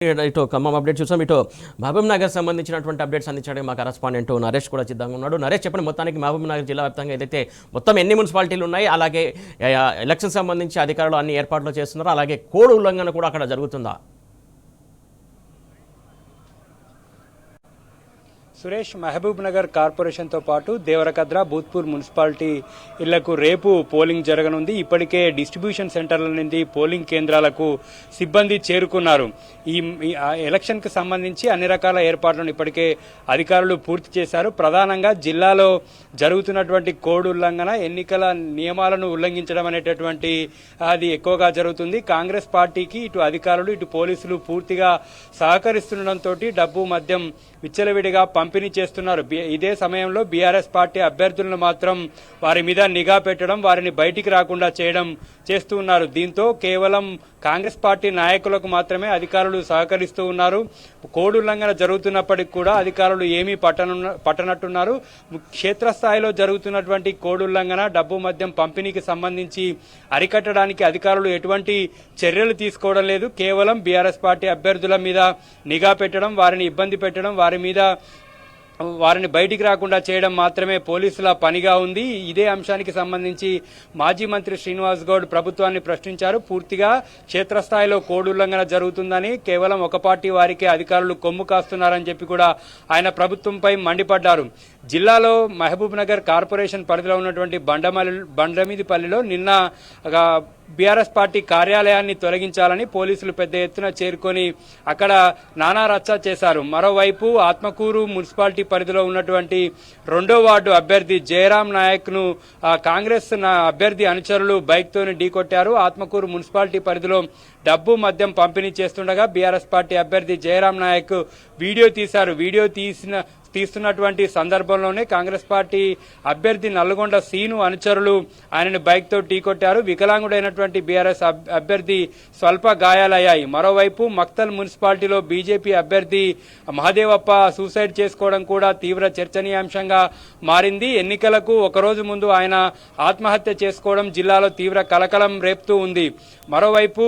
ఇటు ఖమ్మం అప్డేట్ చూసాం. ఇటు మహబూబ్ నగర్ సంబంధించినటువంటి అప్డేట్స్ అందించడానికి మా కరెస్పాండెంట్ నరేష్ కూడా సిద్ధంగా ఉన్నాడు. నరేష్, చెప్పండి, మొత్తానికి మహబూబ్ నగర్ జిల్లా వ్యాప్తంగా ఏదైతే మొత్తం ఎన్ని మున్సిపాలిటీలు ఉన్నాయి, అలాగే ఎలక్షన్ సంబంధించి అధికారులు అన్ని ఏర్పాట్లు చేస్తున్నారు, అలాగే కోడ్ ఉల్లంఘన కూడా అక్కడ జరుగుతుందా? సురేష్, మహబూబ్ నగర్ కార్పొరేషన్తో పాటు దేవరకద్ర, భూత్పూర్ మున్సిపాలిటీ ఇళ్లకు రేపు పోలింగ్ జరగనుంది. ఇప్పటికే డిస్ట్రిబ్యూషన్ సెంటర్ల నుండి పోలింగ్ కేంద్రాలకు సిబ్బంది చేరుకున్నారు. ఈ ఎలక్షన్కు సంబంధించి అన్ని రకాల ఏర్పాట్లను ఇప్పటికే అధికారులు పూర్తి చేశారు. ప్రధానంగా జిల్లాలో జరుగుతున్నటువంటి కోడ్ ఉల్లంఘన, ఎన్నికల నియమాలను ఉల్లంఘించడం అనేటటువంటి అది ఎక్కువగా జరుగుతుంది. కాంగ్రెస్ పార్టీకి ఇటు అధికారులు ఇటు పోలీసులు పూర్తిగా సహకరిస్తుండటంతో డబ్బు మద్యం విచ్చలవిడిగా పంపిణీ చేస్తున్నారు. ఇదే సమయంలో బీఆర్ఎస్ పార్టీ అభ్యర్థులను మాత్రం వారి మీద నిఘా పెట్టడం, వారిని బయటికి రాకుండా చేస్తూ ఉన్నారు. దీంతో కేవలం కాంగ్రెస్ పార్టీ నాయకులకు మాత్రమే అధికారులు సహకరిస్తూ ఉన్నారు. కోడ్ ఉల్లంఘన జరుగుతున్నప్పటికీ కూడా అధికారులు ఏమీ పట్టనట్టున్నారు. క్షేత్రస్థాయిలో జరుగుతున్నటువంటి కోడ్ ఉల్లంఘన, డబ్బు మద్యం పంపిణీకి సంబంధించి అరికట్టడానికి అధికారులు ఎటువంటి చర్యలు తీసుకోవడం లేదు. కేవలం బీఆర్ఎస్ పార్టీ అభ్యర్థుల మీద నిఘా పెట్టడం, వారిని ఇబ్బంది పెట్టడం, వారిని బయటికి రాకుండా చేయడం మాత్రమే పోలీసుల పనిగా ఉంది. ఇదే అంశానికి సంబంధించి మాజీ మంత్రి శ్రీనివాస్ గౌడ్ ప్రభుత్వాన్ని ప్రశ్నించారు. పూర్తిగా క్షేత్రస్థాయిలో కోడ్ ఉల్లంఘన జరుగుతుందని, కేవలం ఒక పార్టీ వారికే అధికారులు కొమ్ము కాస్తున్నారని చెప్పి కూడా ఆయన ప్రభుత్వంపై మండిపడ్డారు. జిల్లాలో మహబూబ్ నగర్ కార్పొరేషన్ పరిధిలో ఉన్నటువంటి బండమీదిపల్లిలో నిన్న బీఆర్ఎస్ పార్టీ కార్యాలయాన్ని తొలగించాలని పోలీసులు పెద్ద ఎత్తున చేరుకొని అక్కడ నానా రచ్చ చేశారు. మరోవైపు ఆత్మకూరు మున్సిపాలిటీ పరిధిలో ఉన్నటువంటి 2వ వార్డు అభ్యర్థి జయరాం నాయక్ ను కాంగ్రెస్ అభ్యర్థి అనుచరులు బైక్ తోని ఢీకొట్టారు. ఆత్మకూరు మున్సిపాలిటీ పరిధిలో డబ్బు మద్యం పంపిణీ చేస్తుండగా బీఆర్ఎస్ పార్టీ అభ్యర్థి జయరాం నాయక్ వీడియో తీశారు. వీడియో తీస్తున్నటువంటి సందర్భంలోనే కాంగ్రెస్ పార్టీ అభ్యర్థి నల్లగొండ సీను అనుచరులు ఆయనను బైక్ తో ఢీకొట్టారు. వికలాంగుడైనటువంటి బీఆర్ఎస్ అభ్యర్థి స్వల్ప గాయాలయ్యాయి. మరోవైపు మక్తల్ మున్సిపాలిటీలో బీజేపీ అభ్యర్థి మహదేవప్ప సూసైడ్ చేసుకోవడం కూడా తీవ్ర చర్చనీయాంశంగా మారింది. ఎన్నికలకు ఒకరోజు ముందు ఆయన ఆత్మహత్య చేసుకోవడం జిల్లాలో తీవ్ర కలకలం రేపుతూ ఉంది. మరోవైపు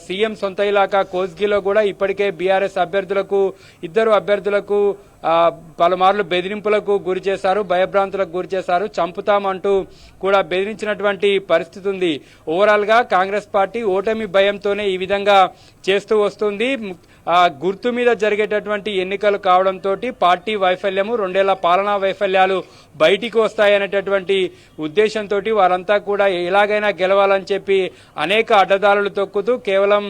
సీఎం సొంత ఇలాకా కోస్గిలో కూడా ఇప్పటికే బీఆర్ఎస్ ఇద్దరు అభ్యర్థులకు పలుమార్లు బెదిరింపులకు గురి చేశారు, భయభ్రాంతులకు గురి చేశారు, చంపుతామంటూ కూడా బెదిరించినటువంటి పరిస్థితి ఉంది. ఓవరాల్ గా కాంగ్రెస్ పార్టీ ఓటమి భయంతోనే ఈ విధంగా చేస్తూ వస్తుంది. గుర్తు మీద జరిగేటటువంటి ఎన్నికలు కావడంతో పార్టీ వైఫల్యము, 2 ఏళ్ల పాలనా వైఫల్యాలు బయటికి వస్తాయనేటటువంటి ఉద్దేశంతో వారంతా కూడా ఎలాగైనా గెలవాలని చెప్పి అనేక అడ్డదారులు తొక్కుతూ కేవలం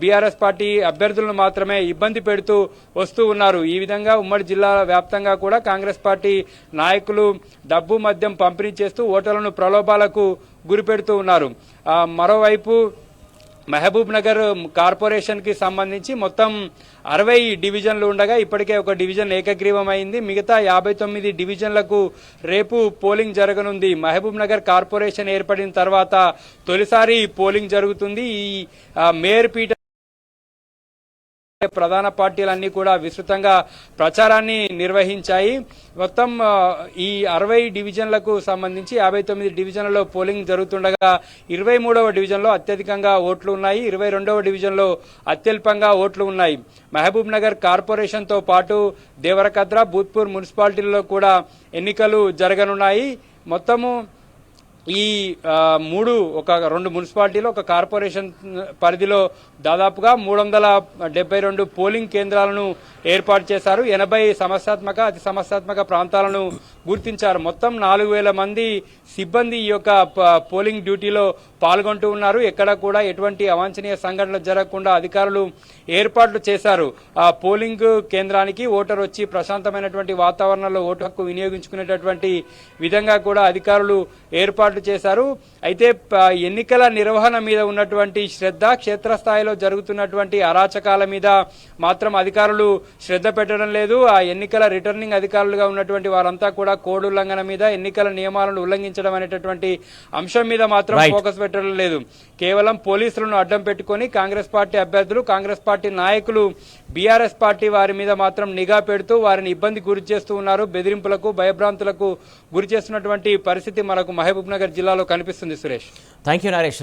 బీఆర్ఎస్ పార్టీ అభ్యర్థులను మాత్రమే ఇబ్బంది పెడుతూ వస్తూ ఉన్నారు. ఈ విధంగా ఉమ్మడి జిల్లా వ్యాప్తంగా కూడా కాంగ్రెస్ పార్టీ నాయకులు డబ్బు మద్యం పంపిణీ చేస్తూ ఓటర్లను ప్రలోభాలకు గురిపెడుతూ ఉన్నారు. మరోవైపు మహబూబ్ నగర్ కార్పొరేషన్ కి సంబంధించి మొత్తం 60 డివిజన్లు ఉండగా ఇప్పటికే ఒక డివిజన్ ఏకగ్రీవం అయింది. మిగతా 59 డివిజన్లకు రేపు పోలింగ్ జరగనుంది. మహబూబ్ నగర్ కార్పొరేషన్ ఏర్పడిన తర్వాత తొలిసారి పోలింగ్ జరుగుతుంది. ఈ మేయర్ పీఠ ప్రధాన పార్టీలన్నీ కూడా విస్తృతంగా ప్రచారాన్ని నిర్వహించాయి. మొత్తం ఈ 60 డివిజన్లకు సంబంధించి 59 డివిజన్లలో పోలింగ్ జరుగుతుండగా 23వ డివిజన్లో అత్యధికంగా ఓట్లు ఉన్నాయి, 22వ డివిజన్లో అత్యల్పంగా ఓట్లు ఉన్నాయి. మహబూబ్ నగర్ కార్పొరేషన్ తో పాటు దేవరకద్ర, భూత్పూర్ మున్సిపాలిటీల్లో కూడా ఎన్నికలు జరగనున్నాయి. మొత్తము ఈ 2 మున్సిపాలిటీలు, ఒక కార్పొరేషన్ పరిధిలో దాదాపుగా 372 పోలింగ్ కేంద్రాలను ఏర్పాటు చేశారు. 80 సమస్యాత్మక, అతి సమస్యాత్మక ప్రాంతాలను గుర్తించారు. మొత్తం 4000 మంది సిబ్బంది ఈ యొక్క పోలింగ్ డ్యూటీలో పాల్గొంటూ ఉన్నారు. ఎక్కడ కూడా ఎటువంటి అవాంఛనీయ సంఘటనలు జరగకుండా అధికారులు ఏర్పాట్లు చేశారు. ఆ పోలింగ్ కేంద్రానికి ఓటర్ వచ్చి ప్రశాంతమైనటువంటి వాతావరణంలో ఓటు హక్కు వినియోగించుకునేటటువంటి విధంగా కూడా అధికారులు ఏర్పాట్లు చేశారు. అయితే ఎన్నికల నిర్వహణ మీద ఉన్నటువంటి శ్రద్ధ, క్షేత్రస్థాయిలో జరుగుతున్నటువంటి అరాచకాల మీద మాత్రం అధికారులు శ్రద్ధ పెట్టడం లేదు. ఆ ఎన్నికల రిటర్నింగ్ అధికారులుగా ఉన్నటువంటి వారంతా కూడా కోడ్ ఉల్లంఘన మీద, ఎన్నికల నియమాలను ఉల్లంఘించడం అనేటటువంటి అంశం మీద మాత్రం ఫోకస్ పెట్టడం లేదు. కేవలం పోలీసులను అడ్డం పెట్టుకుని కాంగ్రెస్ పార్టీ అభ్యర్థులు, కాంగ్రెస్ పార్టీ నాయకులు బీఆర్ఎస్ పార్టీ వారి మీద మాత్రం నిఘా పెడుతూ వారిని ఇబ్బంది గురి చేస్తూ ఉన్నారు. బెదిరింపులకు, భయభ్రాంతులకు గురి చేస్తున్నటువంటి పరిస్థితి మనకు మహబూబ్ నగర్ జిల్లాలో కనిపిస్తుంది. Suresh, thank you Naresh.